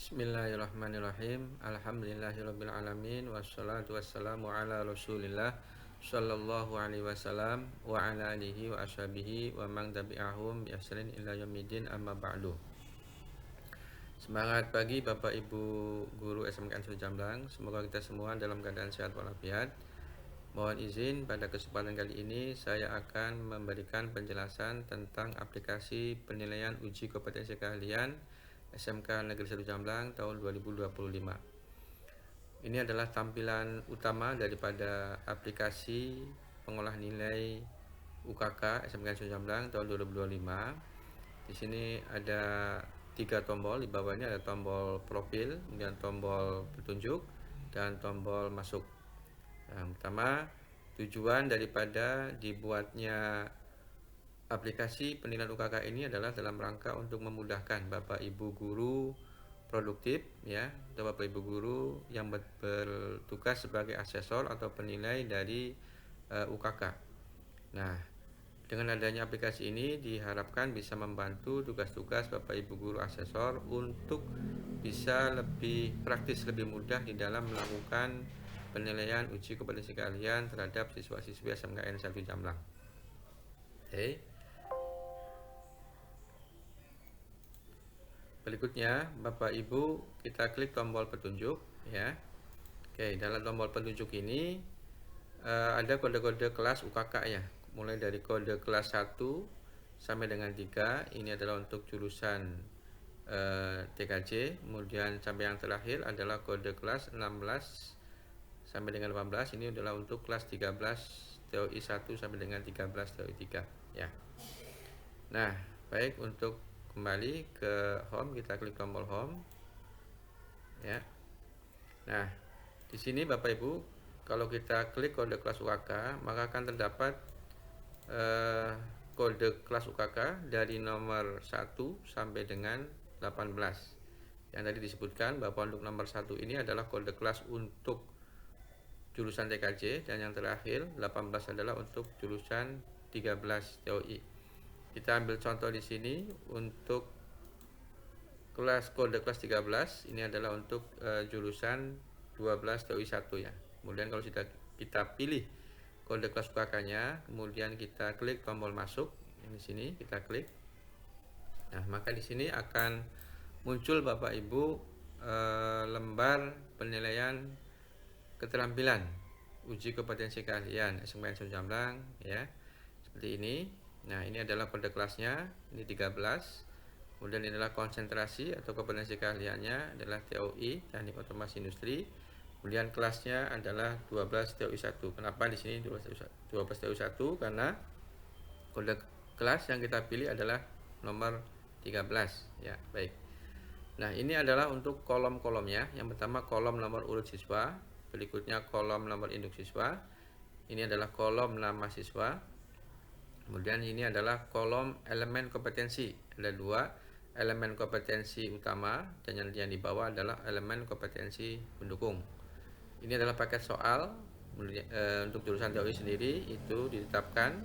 Bismillahirrahmanirrahim. Alhamdulillahirabbil alamin wassalatu wassalamu ala Rasulillah sallallahu alaihi wasallam wa ala alihi wa ashabihi wa man tabi'ahum bi ihsanin ila yaumiddin amma ba'du. Semangat pagi Bapak Ibu guru SMK Ansor Jamblang. Semoga kita semua dalam keadaan sehat walafiat. Mohon izin pada kesempatan kali ini saya akan memberikan penjelasan tentang aplikasi penilaian uji kompetensi keahlian SMK Negeri 1 Jamblang tahun 2025. Ini adalah tampilan utama daripada aplikasi pengolah nilai UKK SMK 1 Jamblang tahun 2025. Di sini ada 3 tombol, di bawah ini ada tombol profil, kemudian tombol petunjuk dan tombol masuk. Yang pertama, tujuan daripada dibuatnya aplikasi penilaian UKK ini adalah dalam rangka untuk memudahkan Bapak Ibu guru produktif ya, atau Bapak Ibu guru yang bertugas sebagai asesor atau penilai dari UKK. Nah, dengan adanya aplikasi ini diharapkan bisa membantu tugas-tugas Bapak Ibu guru asesor untuk bisa lebih praktis, lebih mudah di dalam melakukan penilaian uji kompetensi keahlian terhadap siswa-siswi SMKN 1 Jamblang. Oke. Berikutnya, Bapak Ibu, kita klik tombol petunjuk ya. Oke, dalam tombol petunjuk ini ada kode-kode kelas UKK ya. Mulai dari kode kelas 1 sampai dengan 3, ini adalah untuk jurusan TKJ. Kemudian sampai yang terakhir adalah kode kelas 16 sampai dengan 18, ini adalah untuk kelas 13 TOI 1 sampai dengan 13 TOI 3 ya. Nah, baik, untuk kembali ke home, kita klik tombol home ya. Nah, di sini Bapak Ibu, kalau kita klik kode kelas UKK, maka akan terdapat kode kelas UKK dari nomor 1 sampai dengan 18. Yang tadi disebutkan bahwa untuk nomor 1 ini adalah kode kelas untuk jurusan TKJ, dan yang terakhir 18 adalah untuk jurusan 13 TOI. Kita ambil contoh di sini untuk kode kelas 13, ini adalah untuk jurusan 12 TOI 1 ya. Kemudian kalau sudah kita pilih kode kelas UKK-nya, kemudian kita klik tombol masuk. Di sini kita klik. Nah, maka di sini akan muncul Bapak Ibu lembar penilaian keterampilan uji kompetensi keahlian SMK 1 Jamblang ya. Seperti ini. Nah, ini adalah kode kelasnya, ini 13. Kemudian ini adalah konsentrasi atau kompetensi keahliannya adalah TOI, Teknik Otomasi Industri. Kemudian kelasnya adalah 12 TOI 1. Kenapa di sini 12 TOI 1? Karena kode kelas yang kita pilih adalah nomor 13 ya. Baik. Nah, ini adalah untuk kolom-kolomnya. Yang pertama kolom nomor urut siswa, berikutnya kolom nomor induk siswa. Ini adalah kolom nama siswa. Kemudian ini adalah kolom elemen kompetensi. Ada 2 elemen kompetensi utama, dan yang di bawah adalah elemen kompetensi pendukung. Ini adalah paket soal untuk jurusan TOI sendiri, itu ditetapkan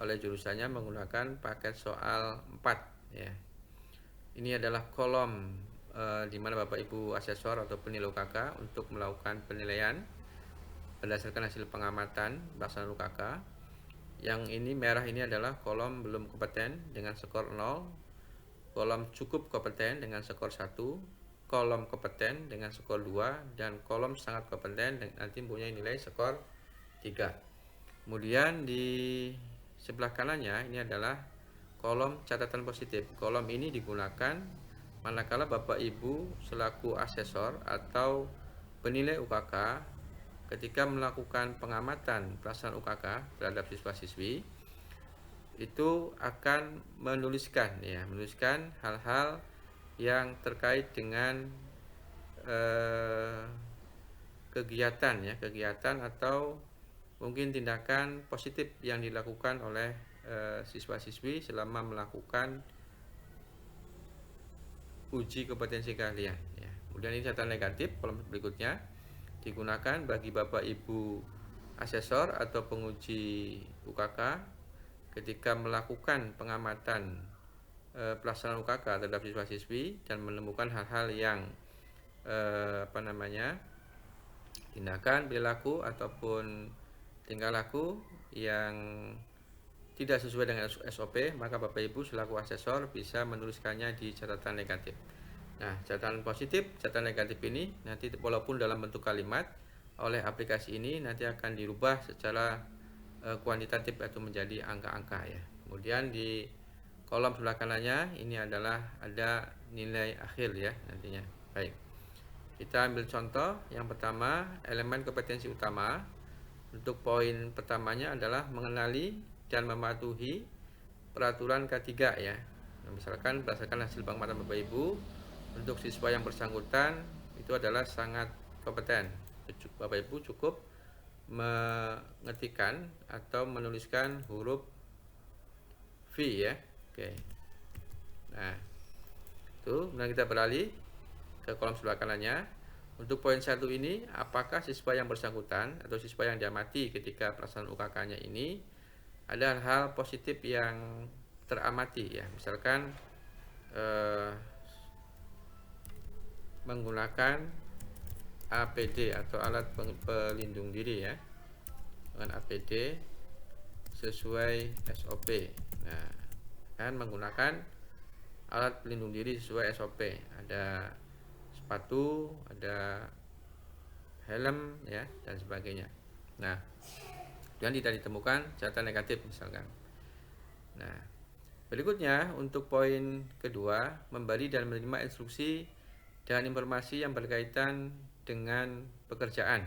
oleh jurusannya menggunakan paket soal 4 ya. Ini adalah kolom di mana Bapak Ibu asesor atau penilai UKK untuk melakukan penilaian berdasarkan hasil pengamatan pelaksanaan UKK. Yang ini merah ini adalah kolom belum kompeten dengan skor 0, kolom cukup kompeten dengan skor 1, kolom kompeten dengan skor 2, dan kolom sangat kompeten nanti mempunyai nilai skor 3. Kemudian di sebelah kanannya ini adalah kolom catatan positif. Kolom ini digunakan manakala Bapak Ibu selaku asesor atau penilai UKK ketika melakukan pengamatan pelaksanaan UKK terhadap siswa-siswi, itu akan menuliskan hal-hal yang terkait dengan kegiatan atau mungkin tindakan positif yang dilakukan oleh siswa-siswi selama melakukan uji kompetensi keahlian ya. Kemudian ini catatan negatif, kolom berikutnya digunakan bagi Bapak Ibu asesor atau penguji UKK ketika melakukan pengamatan pelaksanaan UKK terhadap siswa-siswi dan menemukan hal-hal yang tindakan, perilaku ataupun tingkah laku yang tidak sesuai dengan SOP, maka Bapak Ibu selaku asesor bisa menuliskannya di catatan negatif. Nah, catatan positif, catatan negatif ini nanti walaupun dalam bentuk kalimat oleh aplikasi ini nanti akan dirubah secara kuantitatif atau menjadi angka-angka ya. Kemudian di kolom sebelah kanannya ini adalah ada nilai akhir ya nantinya. Baik. Kita ambil contoh yang pertama, elemen kompetensi utama. Untuk poin pertamanya adalah mengenali dan mematuhi peraturan K3 ya. Misalkan berdasarkan hasil pengamatan Bapak Ibu, untuk siswa yang bersangkutan itu adalah sangat kompeten. Bapak Ibu cukup mengetikkan atau menuliskan huruf V ya. Oke. Nah, itu kemudian kita beralih ke kolom sebelah kanannya. Untuk poin 1 ini, apakah siswa yang bersangkutan atau siswa yang diamati ketika pelaksanaan UKK-nya ini ada hal positif yang teramati ya. Misalkan menggunakan APD atau alat pelindung diri ya, dengan APD sesuai SOP. Nah, kan menggunakan alat pelindung diri sesuai SOP, ada sepatu, ada helm ya dan sebagainya. Nah, dan tidak ditemukan catatan negatif misalkan. Nah, berikutnya untuk poin kedua, memberi dan menerima instruksi dan informasi yang berkaitan dengan pekerjaan.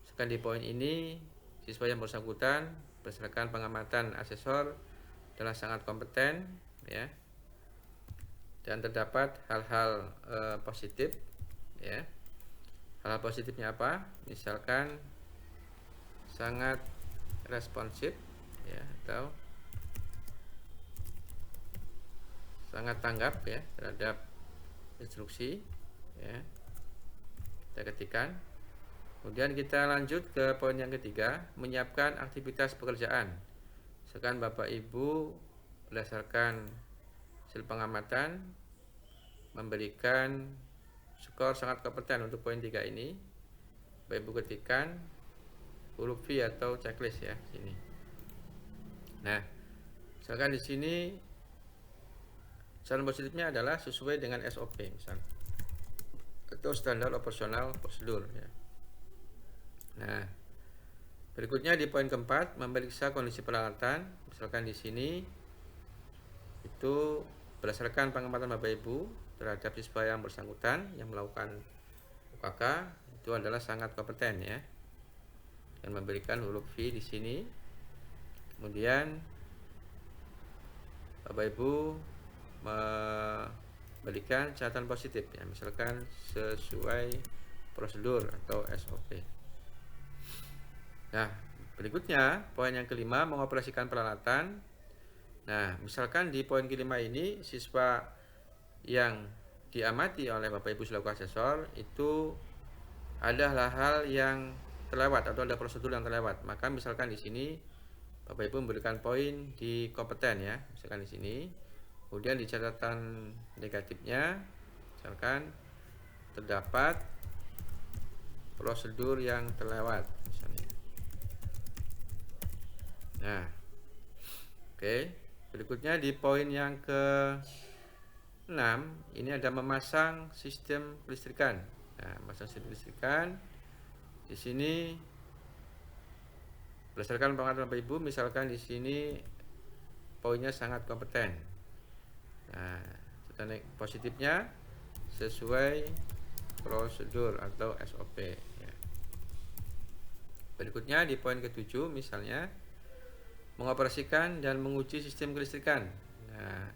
Misalkan di poin ini, siswa yang bersangkutan berdasarkan pengamatan asesor adalah sangat kompeten ya, dan terdapat hal-hal positif ya. Hal positifnya apa? Misalkan sangat responsif ya, atau sangat tanggap ya terhadap instruksi ya. Kita ketikkan. Kemudian kita lanjut ke poin yang ketiga, menyiapkan aktivitas pekerjaan. Misalkan Bapak Ibu berdasarkan hasil pengamatan memberikan skor sangat kompeten untuk poin 3 ini. Bapak Ibu ketikkan huruf V atau checklist ya sini. Nah, misalkan di sini catatan positifnya adalah sesuai dengan SOP misalnya, atau standar operasional prosedur ya. Nah, berikutnya di poin keempat, memeriksa kondisi peralatan. Misalkan di sini itu berdasarkan pengamatan Bapak Ibu terhadap siswa yang bersangkutan yang melakukan UKK itu adalah sangat kompeten ya, dan memberikan huruf V di sini. Kemudian Bapak Ibu memberikan catatan positif ya, misalkan sesuai prosedur atau SOP. Nah, berikutnya poin yang kelima, mengoperasikan peralatan. Nah, misalkan di poin kelima ini siswa yang diamati oleh Bapak Ibu selaku asesor itu ada hal-hal yang terlewat atau ada prosedur yang terlewat. Maka misalkan di sini Bapak Ibu memberikan poin di kompeten ya, misalkan di sini. Kemudian di catatan negatifnya misalkan terdapat prosedur yang terlewat misalnya. Nah, oke. Berikutnya di poin yang ke-6 ini ada memasang sistem kelistrikan. Nah, memasang sistem kelistrikan di sini berdasarkan pengalaman Bapak Ibu, misalkan di sini poinnya sangat kompeten. Nah, catatan positifnya sesuai prosedur atau SOP ya. Berikutnya di poin ke-7 misalnya mengoperasikan dan menguji sistem kelistrikan. Nah,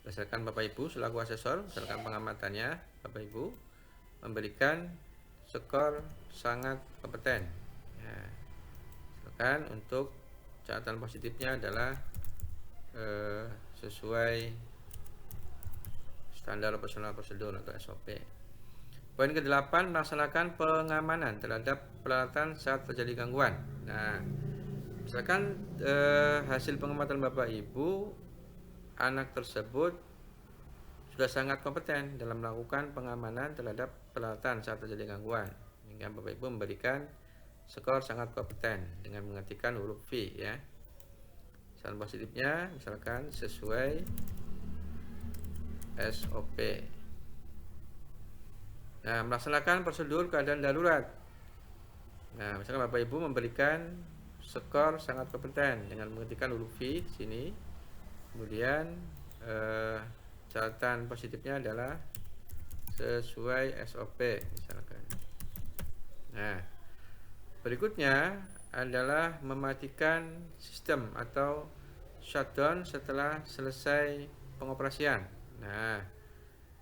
berdasarkan Bapak Ibu selaku asesor, berdasarkan pengamatannya Bapak Ibu memberikan skor sangat kompeten ya. Misalkan untuk catatan positifnya adalah sesuai standar operasional prosedur atau SOP. Poin ke-8, melaksanakan pengamanan terhadap peralatan saat terjadi gangguan. Nah, misalkan hasil pengamatan Bapak Ibu, anak tersebut sudah sangat kompeten dalam melakukan pengamanan terhadap peralatan saat terjadi gangguan, sehingga Bapak Ibu memberikan skor sangat kompeten dengan mengetikkan huruf V ya. Saran positifnya misalkan sesuai SOP. Nah, melaksanakan prosedur keadaan darurat. Nah, misalkan Bapak Ibu memberikan skor sangat kompeten dengan mengetikkan huruf V di sini. Kemudian catatan positifnya adalah sesuai SOP misalkan. Nah, berikutnya adalah mematikan sistem atau shutdown setelah selesai pengoperasian. Nah,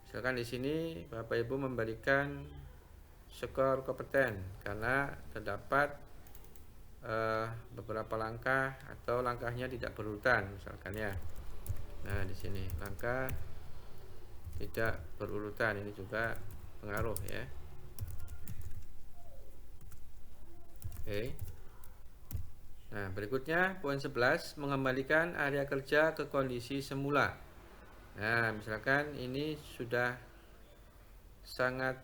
misalkan di sini Bapak Ibu memberikan skor kompeten karena terdapat beberapa langkah atau langkahnya tidak berurutan misalkan ya. Nah, di sini langkah tidak berurutan ini juga pengaruh ya. Oke. Nah, berikutnya poin 11 mengembalikan area kerja ke kondisi semula. Nah, misalkan ini sudah sangat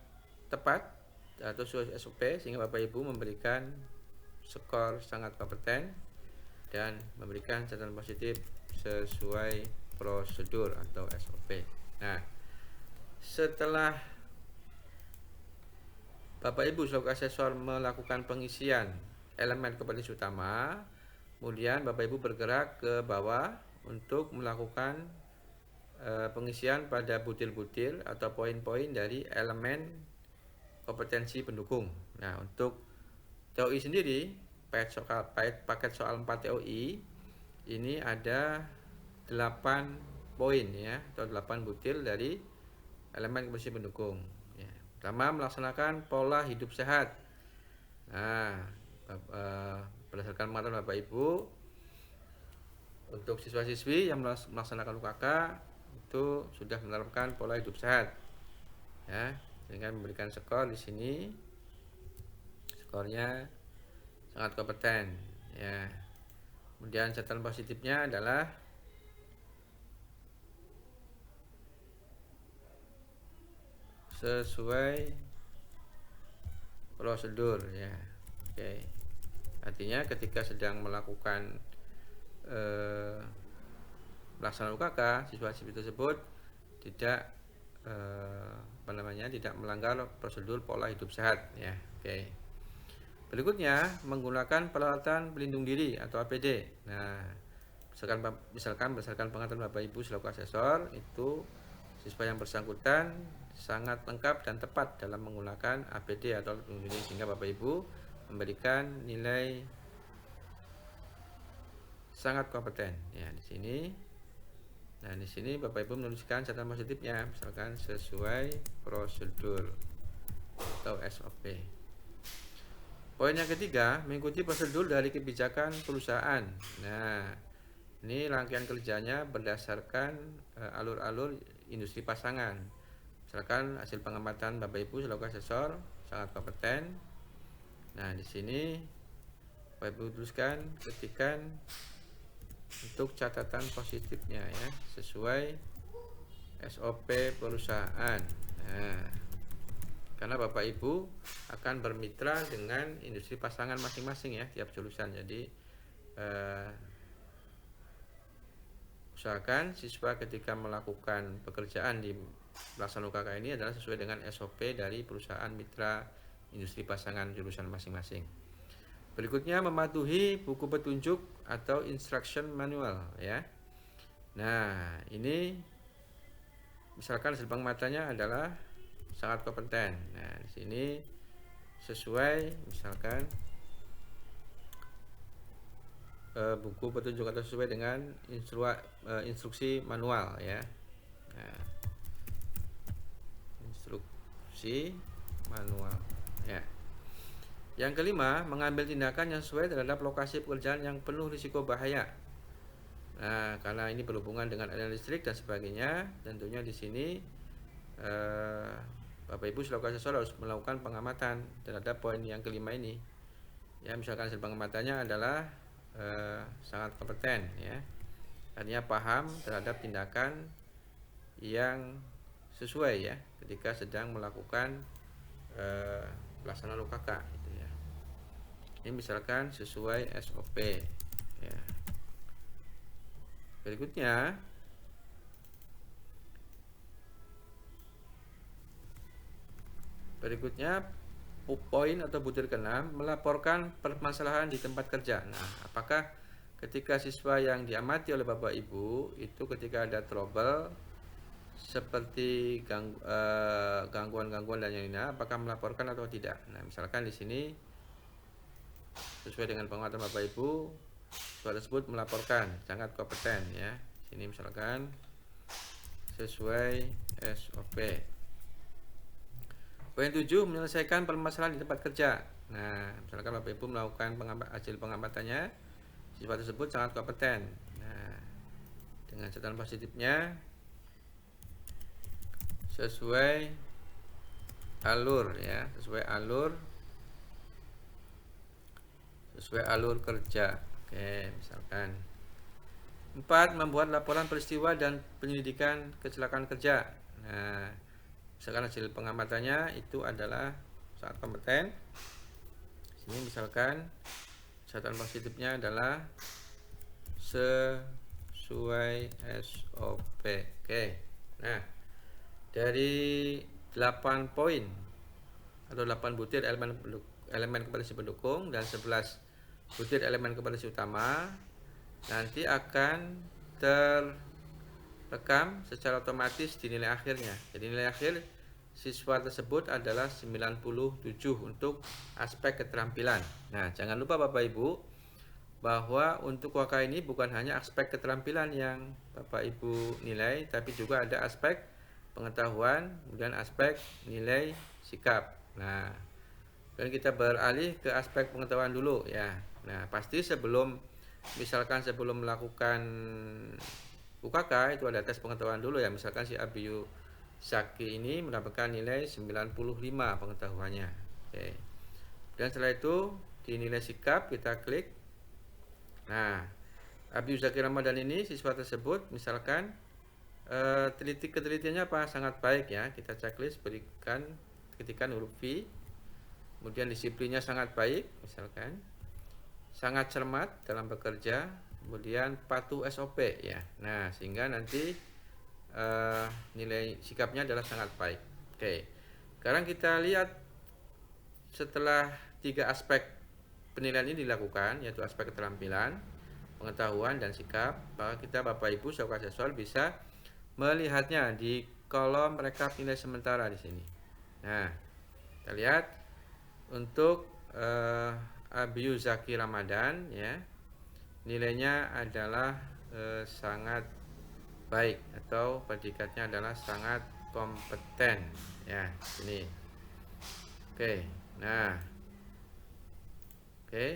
tepat atau sesuai SOP sehingga Bapak Ibu memberikan skor sangat kompeten dan memberikan catatan positif sesuai prosedur atau SOP. Nah, setelah Bapak Ibu selaku asesor melakukan pengisian elemen kompetensi utama, kemudian Bapak Ibu bergerak ke bawah untuk melakukan pengisian pada butir-butir atau poin-poin dari elemen kompetensi pendukung. Nah, untuk TOI sendiri, paket soal 4 TOI ini ada 8 poin ya, atau 8 butir dari elemen kompetensi pendukung. Ya. Pertama, melaksanakan pola hidup sehat. Nah, berdasarkan pengetahuan Bapak Ibu, untuk siswa-siswi yang melaksanakan UKK itu sudah menerapkan pola hidup sehat. Ya, dengan memberikan skor di sini, skornya sangat kompeten. Ya. Kemudian catatan positifnya adalah sesuai prosedur ya. Oke. Artinya ketika sedang melakukan pelaksanaan UKK, siswa-siswi tersebut tidak tidak melanggar prosedur pola hidup sehat ya. Oke. Berikutnya menggunakan peralatan pelindung diri atau APD. Nah, misalkan berdasarkan pengetahuan Bapak Ibu selaku asesor, itu siswa yang bersangkutan sangat lengkap dan tepat dalam menggunakan APD atau pelindung diri sehingga Bapak Ibu memberikan nilai sangat kompeten ya di sini. Nah, di sini Bapak Ibu menuliskan catatan positifnya, misalkan sesuai prosedur atau SOP. Poin yang ketiga, mengikuti prosedur dari kebijakan perusahaan. Nah, ini rangkaian kerjanya berdasarkan alur-alur industri pasangan. Misalkan hasil pengamatan Bapak Ibu selaku asesor sangat kompeten. Nah, di sini Bapak Ibu tuliskan, ketikkan untuk catatan positifnya ya, sesuai SOP perusahaan. Nah, karena Bapak Ibu akan bermitra dengan industri pasangan masing-masing ya, tiap jurusan. Jadi usahakan siswa ketika melakukan pekerjaan di pelaksanaan UKK ini adalah sesuai dengan SOP dari perusahaan mitra industri pasangan jurusan masing-masing. Berikutnya mematuhi buku petunjuk atau instruction manual ya. Nah, ini misalkan hasil pengamatannya adalah sangat kompeten. Nah, di sini sesuai misalkan buku petunjuk atau sesuai dengan instruksi manual ya. Nah, instruksi manual ya. Yang kelima, mengambil tindakan yang sesuai terhadap lokasi pekerjaan yang penuh risiko bahaya. Nah, karena ini berhubungan dengan aliran listrik dan sebagainya, tentunya di sini Bapak Ibu selaku asesor harus melakukan pengamatan terhadap poin yang kelima ini. Ya, misalkan hasil pengamatannya adalah sangat kompeten ya. Artinya paham terhadap tindakan yang sesuai ya ketika sedang melakukan pelaksanaan UKK gitu ya. Ini misalkan sesuai SOP ya. Berikutnya poin atau butir ke-6, melaporkan permasalahan di tempat kerja. Nah, apakah ketika siswa yang diamati oleh Bapak Ibu itu ketika ada trouble seperti gangguan-gangguan dan yang lainnya, apakah melaporkan atau tidak? Nah, misalkan di sini sesuai dengan pengamatan Bapak Ibu, siswa tersebut melaporkan, sangat kompeten ya. Sini misalkan sesuai SOP. Poin 7, menyelesaikan permasalahan di tempat kerja. Nah, misalkan Bapak Ibu melakukan hasil pengamatannya, siswa tersebut sangat kompeten. Nah, dengan catatan positifnya sesuai alur ya, sesuai alur kerja. Oke, misalkan 4, membuat laporan peristiwa dan penyelidikan kecelakaan kerja. Nah, misalkan hasil pengamatannya itu adalah sangat kompeten. Sini misalkan catatan positifnya adalah sesuai SOP. Oke. Nah, dari 8 poin atau 8 butir elemen kompetensi pendukung dan 11 butir elemen kompetensi utama nanti akan rekam secara otomatis di nilai akhirnya. Jadi nilai akhir siswa tersebut adalah 97 untuk aspek keterampilan. Nah, jangan lupa Bapak Ibu bahwa untuk UKK ini bukan hanya aspek keterampilan yang Bapak Ibu nilai, tapi juga ada aspek pengetahuan, kemudian aspek nilai sikap. Nah, dan kita beralih ke aspek pengetahuan dulu ya. Nah, pasti sebelum melakukan UKK itu ada tes pengetahuan dulu ya. Misalkan si Abiyu Zaki ini mendapatkan nilai 95 pengetahuannya. Oke. Dan setelah itu di nilai sikap kita klik. Nah, Abiyu Zaki Ramadan ini siswa tersebut misalkan ketelitiannya apa? Sangat baik ya. Kita checklist, ketikkan huruf V. Kemudian disiplinnya sangat baik misalkan. Sangat cermat dalam bekerja, kemudian patuh SOP ya. Nah, sehingga nanti nilai sikapnya adalah sangat baik. Oke. Sekarang kita lihat setelah 3 aspek penilaian ini dilakukan, yaitu aspek keterampilan, pengetahuan dan sikap, maka kita Bapak Ibu sahabat asesor bisa melihatnya di kolom rekap nilai sementara di sini. Nah, kita lihat untuk Abiyu Zaki Ramadan ya, nilainya adalah sangat baik atau predikatnya adalah sangat kompeten ya, ini. Oke. Nah, oke.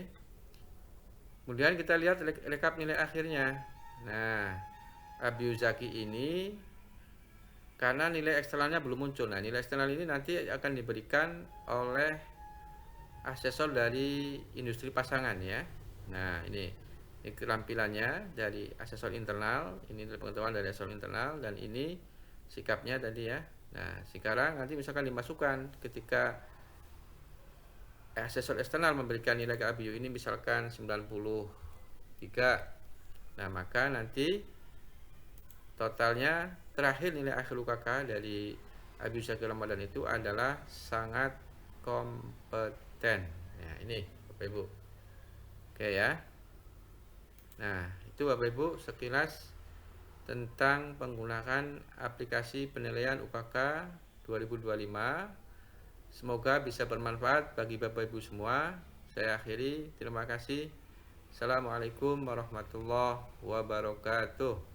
Kemudian kita lihat rekap nilai akhirnya. Nah, Abiyu Zaki ini karena nilai eksternalnya belum muncul. Nah, nilai eksternal ini nanti akan diberikan oleh asesor dari industri pasangan ya. Nah, ini keterampilannya dari asesor internal, ini pengetahuan dari asesor internal, dan ini sikapnya tadi ya. Nah, sekarang nanti misalkan dimasukkan ketika asesor eksternal memberikan nilai ke Abiyu ini misalkan 93. Nah, maka nanti totalnya terakhir nilai akhir UKK dari Abiyu Zaki Ramadan itu adalah sangat kompeten. Nah, ini Bapak Ibu. Oke ya. Nah, itu Bapak Ibu sekilas tentang penggunaan aplikasi penilaian UKK 2025. Semoga bisa bermanfaat bagi Bapak Ibu semua. Saya akhiri. Terima kasih. Assalamualaikum warahmatullahi wabarakatuh.